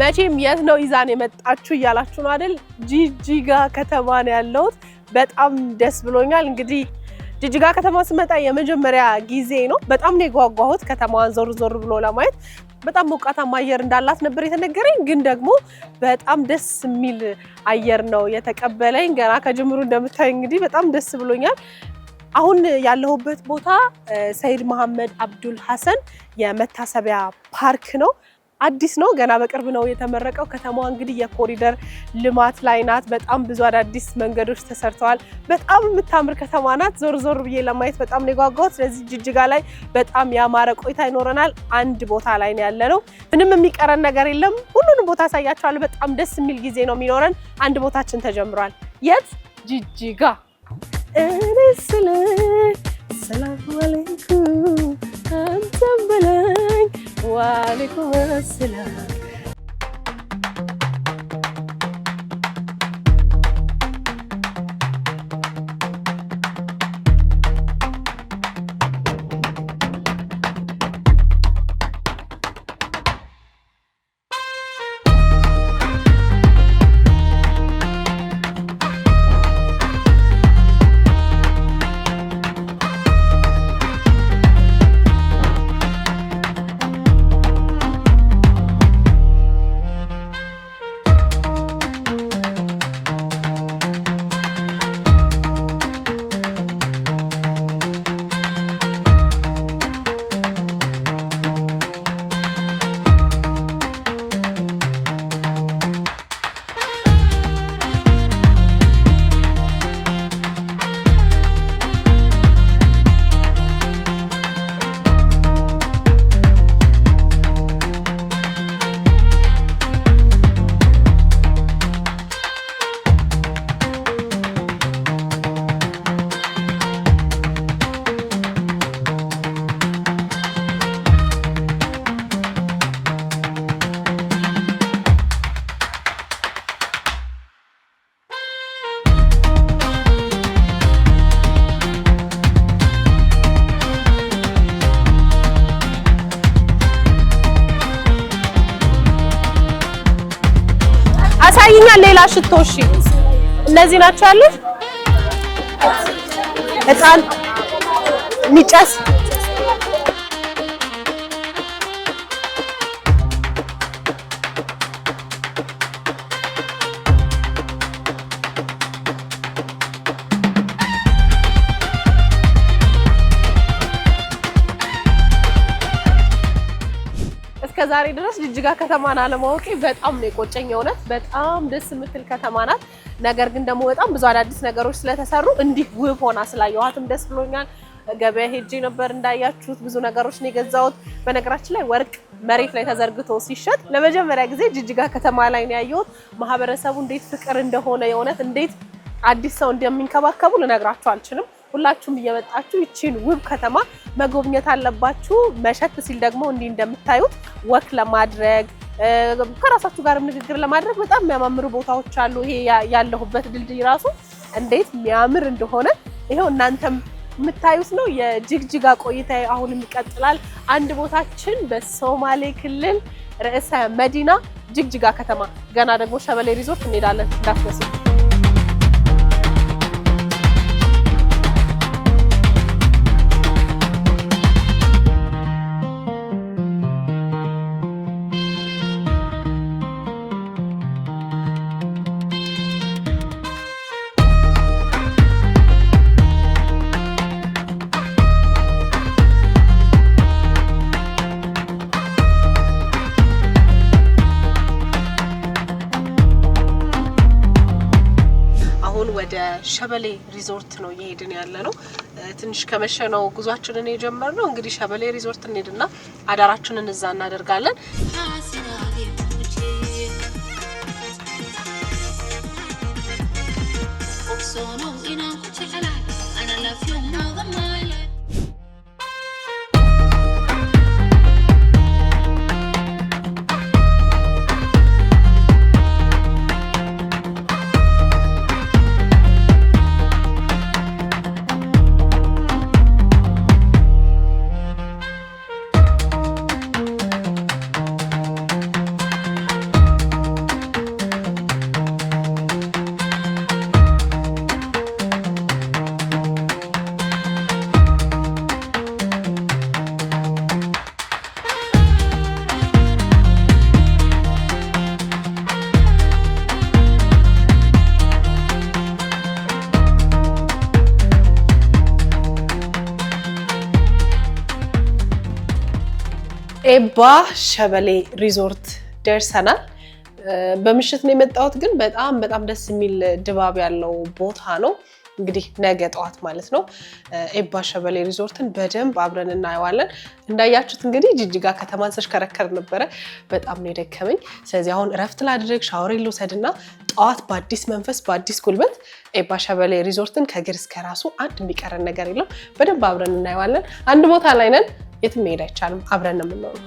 መቼም የት ነው ይዛን የመጣችሁ እያላችሁ ነው አይደል? ጂጂጋ ከተማ ነው ያለሁት። በጣም ደስ ብሎኛል። እንግዲህ ጂጂጋ ከተማ ስመጣ የመጀመሪያ ጊዜ ነው። በጣም ነው የጓጓሁት ከተማዋን ዞር ዞር ብሎ ለማየት። በጣም ሞቃታማ አየር እንዳላት ነበር የተነገረኝ፣ ግን ደግሞ በጣም ደስ የሚል አየር ነው የተቀበለኝ። ገና ከጅምሩ እንደምታዩ እንግዲህ በጣም ደስ ብሎኛል። አሁን ያለሁበት ቦታ ሰይድ መሐመድ አብዱል ሐሰን የመታሰቢያ ፓርክ ነው። አዲስ ነው፣ ገና በቅርብ ነው የተመረቀው። ከተማዋ እንግዲህ የኮሪደር ልማት ላይ ናት። በጣም ብዙ አዳዲስ መንገዶች ተሰርተዋል። በጣም የምታምር ከተማ ናት። ዞር ዞር ብዬ ለማየት በጣም ነው የጓጓሁት። ስለዚህ ጂጂጋ ላይ በጣም ያማረ ቆይታ ይኖረናል። አንድ ቦታ ላይ ነው ያለነው። ምንም የሚቀረን ነገር የለም። ሁሉንም ቦታ አሳያችኋለሁ። በጣም ደስ የሚል ጊዜ ነው የሚኖረን። አንድ ቦታችን ተጀምሯል። የት? ጂጂጋ። ሰላም አለይኩም አንተም በለኝ ወአለይኩም ሰላም። አሳይኛል። ሌላ ሽቶ እሺ፣ እነዚህ ናቸው ያሉት። እጣን ሚጨስ ዛሬ ድረስ ጂጂጋ ከተማን አለማወቄ በጣም ነው የቆጨኝ። እውነት በጣም ደስ የምትል ከተማ ናት። ነገር ግን ደግሞ በጣም ብዙ አዳዲስ ነገሮች ስለተሰሩ እንዲህ ውብ ሆና ስላየኋትም ደስ ብሎኛል። ገበያ ሄጄ ነበር እንዳያችሁት፣ ብዙ ነገሮች ነው የገዛሁት። በነገራችን ላይ ወርቅ መሬት ላይ ተዘርግቶ ሲሸጥ ለመጀመሪያ ጊዜ ጂጂጋ ከተማ ላይ ነው ያየሁት። ማህበረሰቡ እንዴት ፍቅር እንደሆነ የእውነት እንዴት አዲስ ሰው እንደሚንከባከቡ ልነግራችሁ አልችልም። ሁላችሁም እየመጣችሁ ይቺን ውብ ከተማ መጎብኘት አለባችሁ። መሸት ሲል ደግሞ እንዲህ እንደምታዩት ወክ ለማድረግ ከራሳችሁ ጋር ንግግር ለማድረግ በጣም የሚያማምሩ ቦታዎች አሉ። ይሄ ያለሁበት ድልድይ ራሱ እንዴት የሚያምር እንደሆነ ይሄው እናንተም የምታዩት ነው። የጂጂጋ ቆይታ አሁንም ይቀጥላል። አንድ ቦታችን በሶማሌ ክልል ርዕሰ መዲና ጂጂጋ ከተማ፣ ገና ደግሞ ሸበሌ ሪዞርት እንሄዳለን። እንዳትረሱ። ወደ ሸበሌ ሪዞርት ነው እየሄድን ያለ ነው። ትንሽ ከመሸ ነው ጉዟችንን የጀመርነው። እንግዲህ ሸበሌ ሪዞርት እንሄድና አዳራችንን እዛ እናደርጋለን። ኤባ ሸበሌ ሪዞርት ደርሰናል። በምሽት ነው የመጣሁት፣ ግን በጣም ደስ የሚል ድባብ ያለው ቦታ ነው። እንግዲህ ነገ ጠዋት ማለት ነው ኤባ ሸበሌ ሪዞርትን በደንብ አብረን እናየዋለን። እንዳያችሁት እንግዲህ ጅጅጋ ከተማን ስሽከረከር ነበረ፣ በጣም ነው የደከመኝ። ስለዚህ አሁን እረፍት ላድርግ፣ ሻወር ልውሰድና ጠዋት በአዲስ መንፈስ በአዲስ ጉልበት ኤባ ሸበሌ ሪዞርትን ከግር እስከ ራሱ አንድ የሚቀረን ነገር የለም፣ በደንብ አብረን እናየዋለን። አንድ ቦታ ላይ ነን፣ የትም መሄድ አይቻልም፣ አብረን ነው የምንኖረው።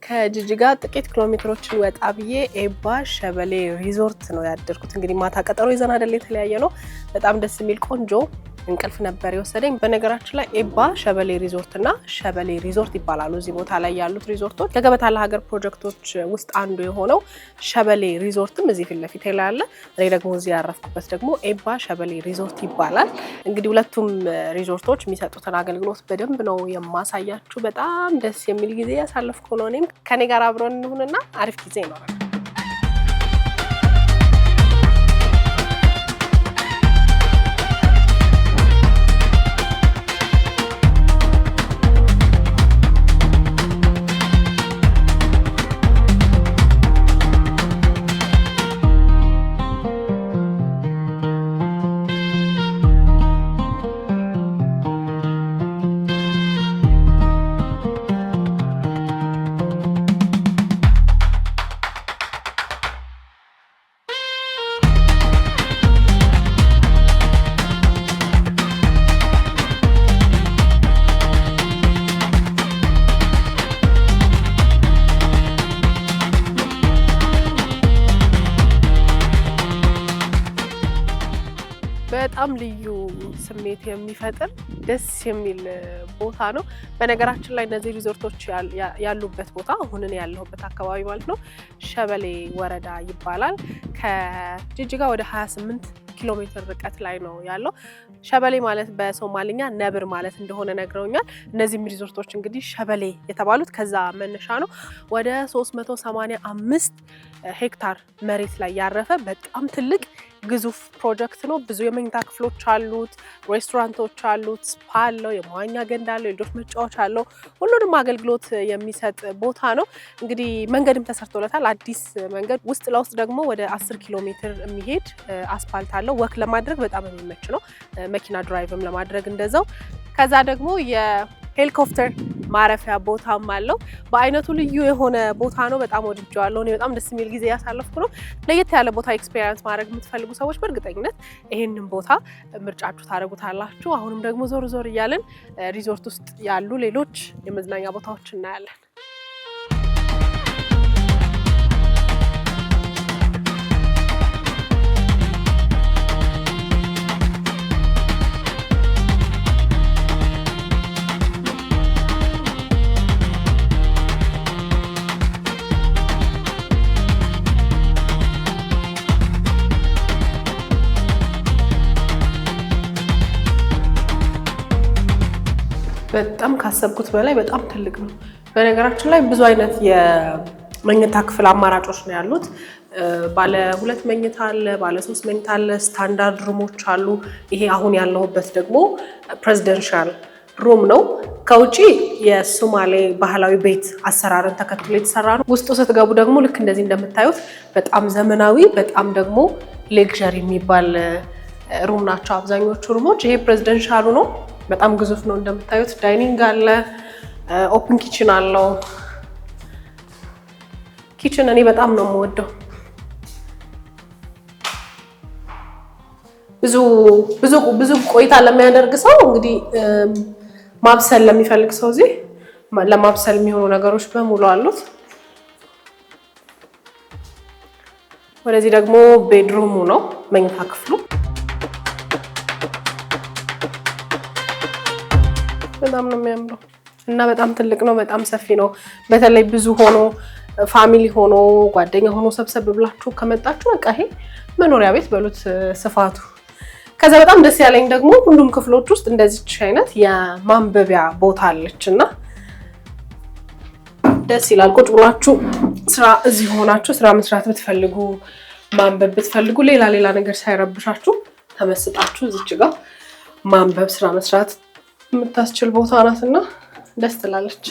ከጅጅጋ ጥቂት ኪሎ ሜትሮችን ወጣ ብዬ ኤባ ሸበሌ ሪዞርት ነው ያደርኩት። እንግዲህ ማታ ቀጠሮ ይዘን አይደል የተለያየ ነው። በጣም ደስ የሚል ቆንጆ እንቅልፍ ነበር የወሰደኝ። በነገራችን ላይ ኤባ ሸበሌ ሪዞርት እና ሸበሌ ሪዞርት ይባላሉ እዚህ ቦታ ላይ ያሉት ሪዞርቶች። ከገበታ ለሀገር ፕሮጀክቶች ውስጥ አንዱ የሆነው ሸበሌ ሪዞርትም እዚህ ፊት ለፊት ላይ አለ። እኔ ደግሞ እዚህ ያረፍኩበት ደግሞ ኤባ ሸበሌ ሪዞርት ይባላል። እንግዲህ ሁለቱም ሪዞርቶች የሚሰጡትን አገልግሎት በደንብ ነው የማሳያችሁ። በጣም ደስ የሚል ጊዜ ያሳለፍኩ ነው። እኔም ከኔ ጋር አብረን እንሁንና አሪፍ ጊዜ ይኖራል። በጣም ልዩ ስሜት የሚፈጥር ደስ የሚል ቦታ ነው። በነገራችን ላይ እነዚህ ሪዞርቶች ያሉበት ቦታ አሁን እኔ ያለሁበት አካባቢ ማለት ነው ሸበሌ ወረዳ ይባላል። ከጅጅጋ ወደ 28 ኪሎ ሜትር ርቀት ላይ ነው ያለው። ሸበሌ ማለት በሶማሊኛ ነብር ማለት እንደሆነ ነግረውኛል። እነዚህም ሪዞርቶች እንግዲህ ሸበሌ የተባሉት ከዛ መነሻ ነው። ወደ 385 ሄክታር መሬት ላይ ያረፈ በጣም ትልቅ ግዙፍ ፕሮጀክት ነው። ብዙ የመኝታ ክፍሎች አሉት፣ ሬስቶራንቶች አሉት፣ ስፓ አለው፣ የመዋኛ ገንዳ አለው፣ የልጆች መጫወቻ አለው። ሁሉንም አገልግሎት የሚሰጥ ቦታ ነው። እንግዲህ መንገድም ተሰርቶለታል፣ አዲስ መንገድ። ውስጥ ለውስጥ ደግሞ ወደ 10 ኪሎ ሜትር የሚሄድ አስፓልት አለው። ወክ ለማድረግ በጣም የሚመች ነው። መኪና ድራይቭም ለማድረግ እንደዛው። ከዛ ደግሞ ሄሊኮፕተር ማረፊያ ቦታም አለው። በአይነቱ ልዩ የሆነ ቦታ ነው። በጣም ወድጄዋለሁ። እኔ በጣም ደስ የሚል ጊዜ ያሳለፍኩ ነው። ለየት ያለ ቦታ ኤክስፔሪየንስ ማድረግ የምትፈልጉ ሰዎች በእርግጠኝነት ይሄንን ቦታ ምርጫችሁ ታደርጉታላችሁ። አሁንም ደግሞ ዞር ዞር እያለን ሪዞርት ውስጥ ያሉ ሌሎች የመዝናኛ ቦታዎች እናያለን። በጣም ካሰብኩት በላይ በጣም ትልቅ ነው። በነገራችን ላይ ብዙ አይነት የመኝታ ክፍል አማራጮች ነው ያሉት። ባለ 2 መኝታ አለ፣ ባለ 3 መኝታ አለ፣ ስታንዳርድ ሩሞች አሉ። ይሄ አሁን ያለሁበት ደግሞ ፕሬዚደንሻል ሩም ነው። ከውጪ የሶማሌ ባህላዊ ቤት አሰራርን ተከትሎ የተሰራ ነው። ውስጡ ስትገቡ ደግሞ ልክ እንደዚህ እንደምታዩት በጣም ዘመናዊ በጣም ደግሞ ሌክዠሪ የሚባል ሩም ናቸው አብዛኞቹ ሩሞች። ይሄ ፕሬዚደንሻሉ ነው። በጣም ግዙፍ ነው እንደምታዩት። ዳይኒንግ አለ፣ ኦፕን ኪችን አለው። ኪችን እኔ በጣም ነው የምወደው። ብዙ ቆይታ ለሚያደርግ ሰው እንግዲህ ማብሰል ለሚፈልግ ሰው እዚህ ለማብሰል የሚሆኑ ነገሮች በሙሉ አሉት። ወደዚህ ደግሞ ቤድሩሙ ነው መኝታ ክፍሉ። በጣም ነው የሚያምረው እና በጣም ትልቅ ነው፣ በጣም ሰፊ ነው። በተለይ ብዙ ሆኖ ፋሚሊ ሆኖ ጓደኛ ሆኖ ሰብሰብ ብላችሁ ከመጣችሁ በቃ ይሄ መኖሪያ ቤት በሉት ስፋቱ። ከዛ በጣም ደስ ያለኝ ደግሞ ሁሉም ክፍሎች ውስጥ እንደዚች አይነት የማንበቢያ ቦታ አለች እና ደስ ይላል። ቁጭ ብላችሁ ስራ እዚህ ሆናችሁ ስራ መስራት ብትፈልጉ ማንበብ ብትፈልጉ ሌላ ነገር ሳይረብሻችሁ ተመስጣችሁ እዚች ጋር ማንበብ ስራ መስራት የምታስችል ቦታ ናትና ደስ ትላለች።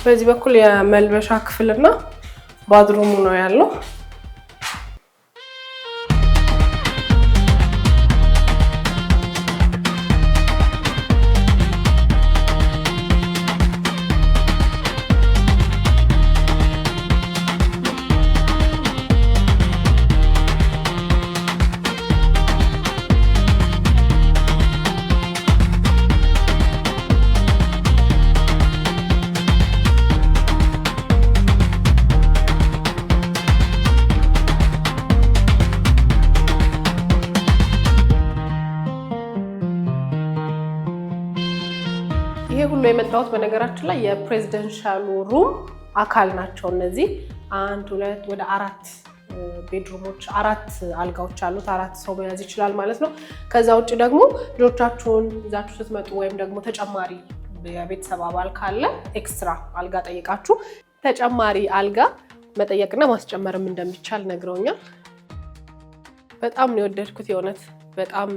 በዚህ በኩል የመልበሻ ክፍልና ባድሩሙ ነው ያለው። ይሄ ሁሉ የመጣሁት በነገራችን ላይ የፕሬዚደንሻሉ ሩም አካል ናቸው። እነዚህ 1 2 ወደ 4 ቤድሩሞች 4 አልጋዎች አሉት። 4 ሰው መያዝ ይችላል ማለት ነው። ከዛ ውጭ ደግሞ ልጆቻችሁን ይዛችሁ ስትመጡ ወይም ደግሞ ተጨማሪ የቤተሰብ አባል ካለ ኤክስትራ አልጋ ጠይቃችሁ ተጨማሪ አልጋ መጠየቅና ማስጨመርም እንደሚቻል ነግረውኛል። በጣም ነው የወደድኩት። የእውነት በጣም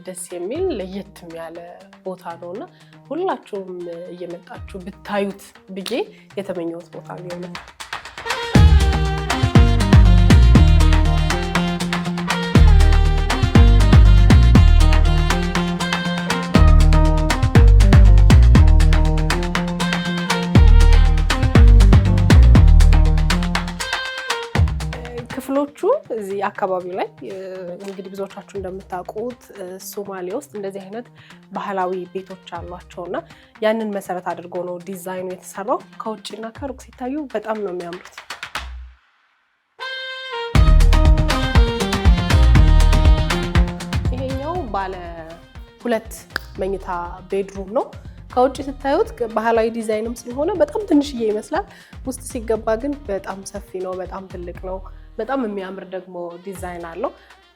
ደስ የሚል ለየት ያለ ቦታ ነውና ሁላችሁም እየመጣችሁ ብታዩት ብዬ የተመኘሁት ቦታ ነው የእውነት። ክፍሎቹ እዚህ አካባቢ ላይ እንግዲህ ብዙዎቻችሁ እንደምታውቁት ሶማሌ ውስጥ እንደዚህ አይነት ባህላዊ ቤቶች አሏቸውና ያንን መሰረት አድርጎ ነው ዲዛይኑ የተሰራው። ከውጭና ከሩቅ ሲታዩ በጣም ነው የሚያምሩት። ይሄኛው ባለ 2 መኝታ ቤድሩም ነው። ከውጭ ስታዩት ባህላዊ ዲዛይንም ስለሆነ በጣም ትንሽዬ ይመስላል። ውስጥ ሲገባ ግን በጣም ሰፊ ነው፣ በጣም ትልቅ ነው። በጣም የሚያምር ደግሞ ዲዛይን አለው።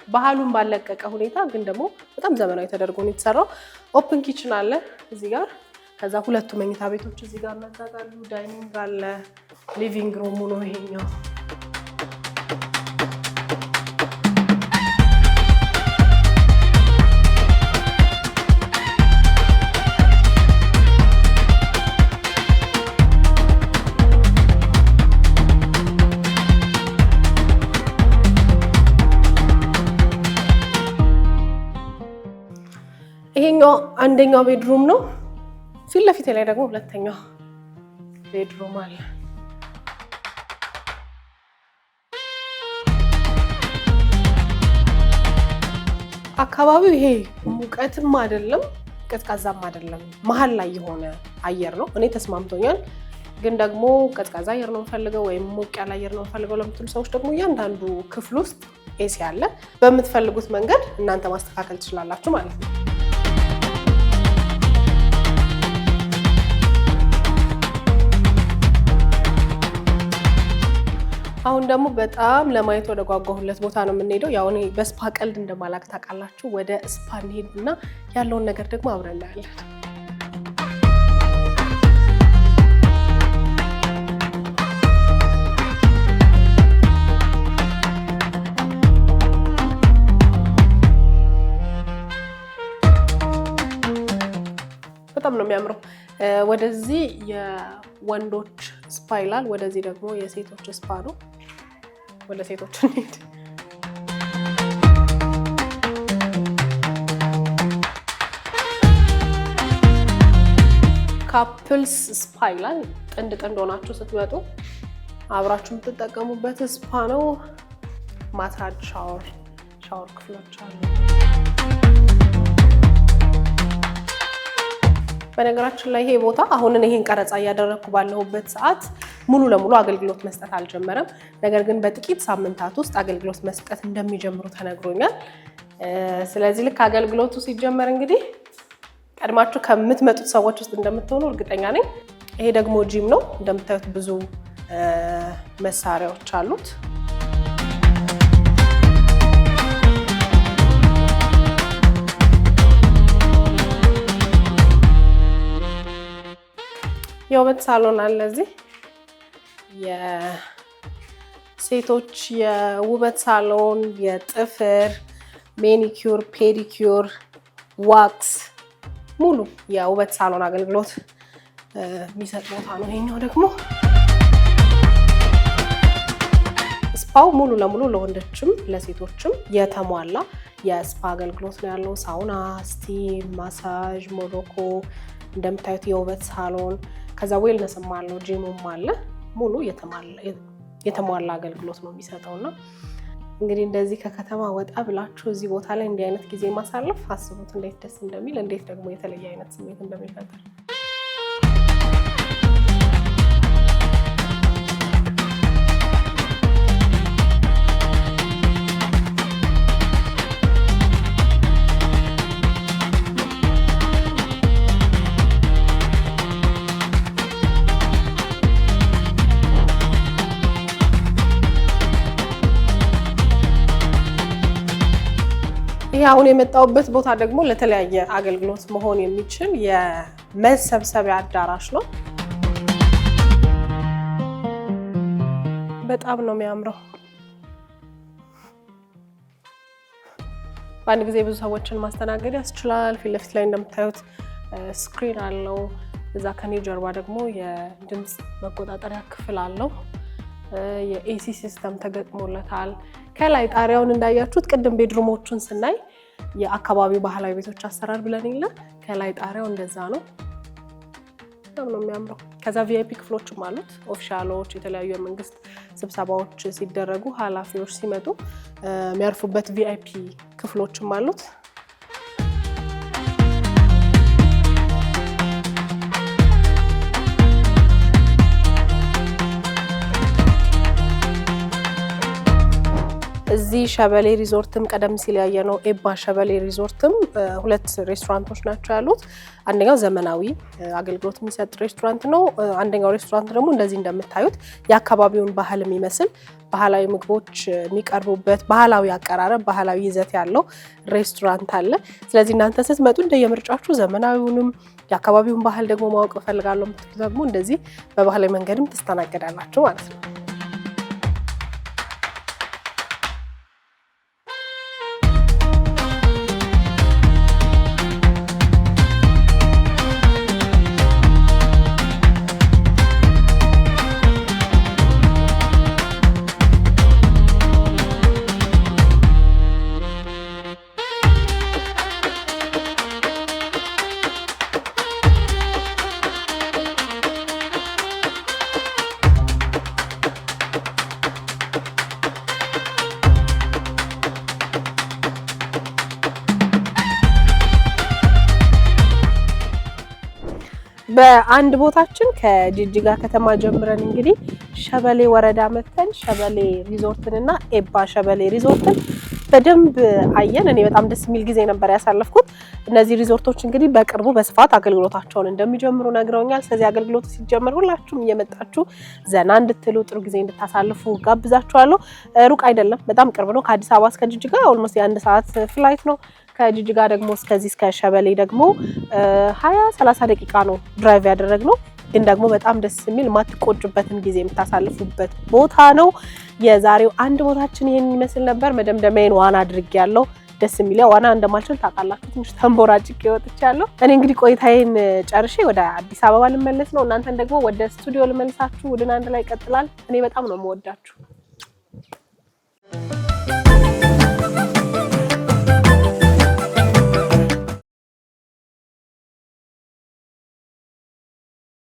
ባህሉን ባለቀቀ ሁኔታ ግን ደግሞ በጣም ዘመናዊ ተደርጎ ነው የተሰራው። ኦፕን ኪችን አለ እዚህ ጋር። ከዛ 2 መኝታ ቤቶች እዚህ ጋር እናዛጋሉ። ዳይኒንግ አለ። ሊቪንግ ሩሙ ነው ይሄኛው። ይሄኛው አንደኛው ቤድሩም ነው። ፊት ለፊት ላይ ደግሞ 2ኛው ቤድሩም አለ። አካባቢው ይሄ ሙቀትም አይደለም ቀዝቃዛም አይደለም፣ መሀል ላይ የሆነ አየር ነው። እኔ ተስማምቶኛል። ግን ደግሞ ቀዝቃዛ አየር ነው የምፈልገው ወይም ሞቅ ያለ አየር ነው የምፈልገው ለምትሉ ሰዎች ደግሞ እያንዳንዱ ክፍል ውስጥ ኤሲ አለ። በምትፈልጉት መንገድ እናንተ ማስተካከል ትችላላችሁ ማለት ነው። አሁን ደግሞ በጣም ለማየት ወደ ጓጓሁለት ቦታ ነው የምንሄደው። ያው እኔ በስፓ ቀልድ እንደማላክ ታውቃላችሁ። ወደ ስፓ እንሄድና ያለውን ነገር ደግሞ አብረን እናያለን። በጣም ነው የሚያምረው። ወደዚህ የወንዶች ስፓ ይላል፣ ወደዚህ ደግሞ የሴቶች ስፓ ነው። ወደ ሴቶች እንሂድ። ካፕልስ ስፓ ይላል። ጥንድ ጥንድ ሆናችሁ ስትመጡ አብራችሁ የምትጠቀሙበት ስፓ ነው። ማሳጅ፣ ሻወር ክፍሎች አሉ። በነገራችን ላይ ይሄ ቦታ አሁን ይሄን ቀረጻ እያደረግኩ ባለሁበት ሰዓት ሙሉ ለሙሉ አገልግሎት መስጠት አልጀመረም። ነገር ግን በጥቂት ሳምንታት ውስጥ አገልግሎት መስጠት እንደሚጀምሩ ተነግሮኛል። ስለዚህ ልክ አገልግሎቱ ሲጀመር እንግዲህ ቀድማችሁ ከምትመጡት ሰዎች ውስጥ እንደምትሆኑ እርግጠኛ ነኝ። ይሄ ደግሞ ጂም ነው። እንደምታዩት ብዙ መሳሪያዎች አሉት። የውበት ሳሎን አለ እዚህ። የሴቶች የውበት ሳሎን፣ የጥፍር፣ ሜኒኪዩር፣ ፔዲኪዩር፣ ዋክስ ሙሉ የውበት ሳሎን አገልግሎት የሚሰጥ ቦታ ነው። ይሄኛው ደግሞ ስፓው ሙሉ ለሙሉ ለወንዶችም ለሴቶችም የተሟላ የስፓ አገልግሎት ነው ያለው። ሳውና፣ ስቲም፣ ማሳጅ፣ ሞሮኮ፣ እንደምታዩት የውበት ሳሎን፣ ከዛ ዌልነስም አለው፣ ጂሙም አለ። ሙሉ የተሟላ አገልግሎት ነው የሚሰጠውና እንግዲህ እንደዚህ ከከተማ ወጣ ብላችሁ እዚህ ቦታ ላይ እንዲህ አይነት ጊዜ ማሳለፍ አስቡት እንዴት ደስ እንደሚል፣ እንዴት ደግሞ የተለየ አይነት ስሜት እንደሚፈጥር። ይሄ አሁን የመጣውበት ቦታ ደግሞ ለተለያየ አገልግሎት መሆን የሚችል የመሰብሰቢያ አዳራሽ ነው። በጣም ነው የሚያምረው። በአንድ ጊዜ ብዙ ሰዎችን ማስተናገድ ያስችላል። ፊት ለፊት ላይ እንደምታዩት ስክሪን አለው። እዛ ከኔ ጀርባ ደግሞ የድምፅ መቆጣጠሪያ ክፍል አለው። የኤሲ ሲስተም ተገጥሞለታል። ከላይ ጣሪያውን እንዳያችሁት ቅድም ቤድሩሞቹን ስናይ የአካባቢው ባህላዊ ቤቶች አሰራር ብለን የለ ከላይ ጣሪያው እንደዛ ነው። በጣም ነው የሚያምረው። ከዛ ቪአይፒ ክፍሎችም አሉት። ኦፊሻሎች፣ የተለያዩ የመንግስት ስብሰባዎች ሲደረጉ ኃላፊዎች ሲመጡ የሚያርፉበት ቪአይፒ ክፍሎችም አሉት። እዚህ ሸበሌ ሪዞርትም ቀደም ሲል ያየነው ኤባ ሸበሌ ሪዞርትም ሁለት ሬስቶራንቶች ናቸው ያሉት። አንደኛው ዘመናዊ አገልግሎት የሚሰጥ ሬስቶራንት ነው። አንደኛው ሬስቶራንት ደግሞ እንደዚህ እንደምታዩት የአካባቢውን ባህል የሚመስል ባህላዊ ምግቦች የሚቀርቡበት ባህላዊ አቀራረብ፣ ባህላዊ ይዘት ያለው ሬስቶራንት አለ። ስለዚህ እናንተ ስትመጡ እንደየምርጫችሁ ዘመናዊውንም የአካባቢውን ባህል ደግሞ ማወቅ እፈልጋለሁ የምትሉ ደግሞ እንደዚህ በባህላዊ መንገድም ትስተናገዳላችሁ ማለት ነው። በአንድ ቦታችን ከጅጅጋ ከተማ ጀምረን እንግዲህ ሸበሌ ወረዳ መተን ሸበሌ ሪዞርትን እና ኤባ ሸበሌ ሪዞርትን በደንብ አየን። እኔ በጣም ደስ የሚል ጊዜ ነበር ያሳለፍኩት። እነዚህ ሪዞርቶች እንግዲህ በቅርቡ በስፋት አገልግሎታቸውን እንደሚጀምሩ ነግረውኛል። ስለዚህ አገልግሎቱ ሲጀምር ሁላችሁም እየመጣችሁ ዘና እንድትሉ ጥሩ ጊዜ እንድታሳልፉ ጋብዛችኋለሁ። ሩቅ አይደለም፣ በጣም ቅርብ ነው። ከአዲስ አበባ እስከ ጅጅጋ ኦልሞስት የ1 ሰዓት ፍላይት ነው። ከጅጅጋ ደግሞ እስከዚህ እስከ ሸበሌ ደግሞ 20-30 ደቂቃ ነው ድራይቭ ያደረግነው። ግን ደግሞ በጣም ደስ የሚል ማትቆጭበትን ጊዜ የምታሳልፉበት ቦታ ነው። የዛሬው አንድ ቦታችን ይሄን ይመስል ነበር። መደምደሚያዬን ዋና አድርጌያለሁ። ደስ የሚል ዋና እንደማልችል ታውቃላችሁ። ትንሽ ተንቦራጭቄ ወጥቻለሁ። እኔ እንግዲህ ቆይታዬን ጨርሼ ወደ አዲስ አበባ ልመለስ ነው። እናንተን ደግሞ ወደ ስቱዲዮ ልመልሳችሁ። ቡድን አንድ ላይ ይቀጥላል። እኔ በጣም ነው የምወዳችሁ።